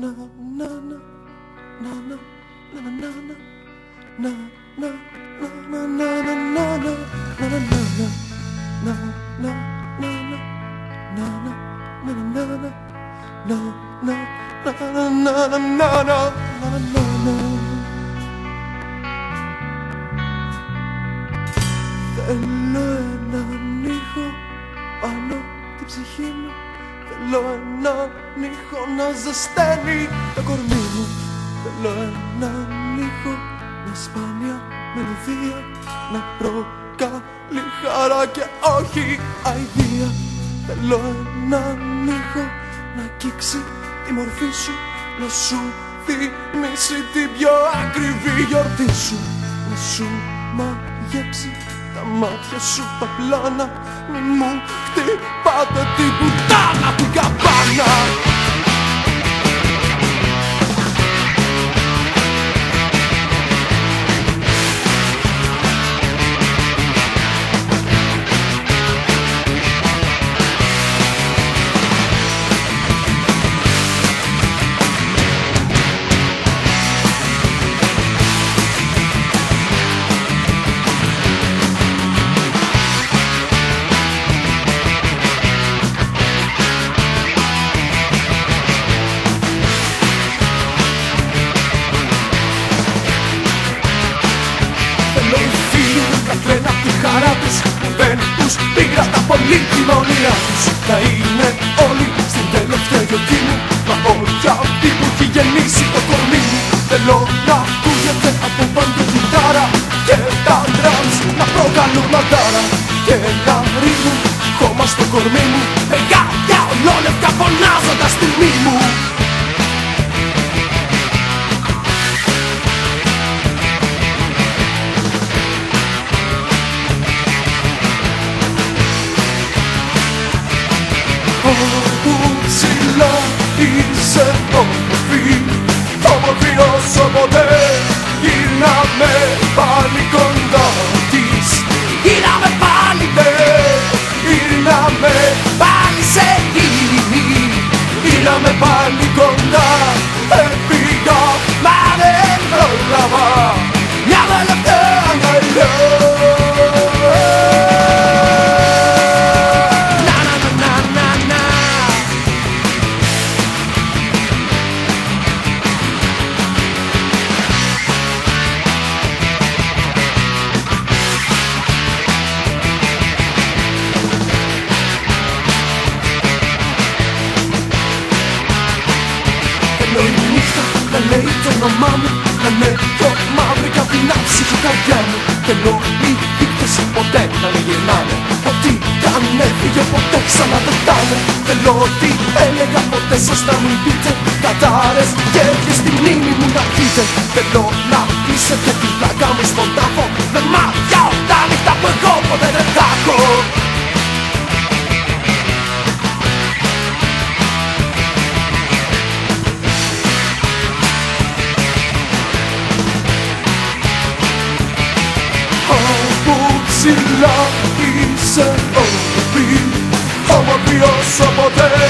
Θέλω έναν ήχο πάνω την ψυχή μου. Θέλω έναν ήχο να ζεσταίνει το κορμί μου. Θέλω έναν ήχο, μια σπάνια μελωδία να προκαλεί χαρά και όχι αηδία. Θέλω έναν ήχο να αγγίξει τη μορφή σου, να σου θυμίσει την πιο ακριβή γιορτή σου, να σου μαγέψει τα μάτια σου τα πλάνα. Μη μου χτυπάτε την πουτάνα την καμπάνα. Δεν τους πήρα τα πολύτιμα όνειρά τους. Θα είναι όλοι στην τελευταία γιορτή μου, μα όχι αυτή που έχει γεννήσει το κορμί μου. Θέλω να ακούγεται από παντού κιθάρα και τα drums να προκαλούν μαντάρα και να ρίχνουν χώμα στο κορμί μου. Γάτια ολόλευκα φωνάζοντας τη μη μου. Όπου ψηλά είσαι όμορφη, όμορφη όσο ποτέ. Γύρναμε πάλι κοντά της, γύρναμε πάλι γύρναμε πάλι σε εκείνη, γύρναμε πάλι κοντά. Έφυγα μα δεν πρόλαβα μια τελευταία αγκαλιά. Να λέει το όνομά μου, να είναι πιο μαύρη κι απ' την άψυχη καρδιά μου. Θέλω οι δείκτες ποτέ να μην γυρνάνε, ότι κι αν έφυγε ποτέ ξανά δεν φτάνε. Θέλω ότι έλεγα ποτέ σας να μην πείτε κατάρες και έρχες στη μνήμη μου να πείτε. Θέλω να είσαι και την πλάκα μου στον τάφο, με μάτια τα νύχτα που εγώ ποτέ δεν θα έχω. Ψηλά είσαι όμορφη, όμορφη όσο ποτέ.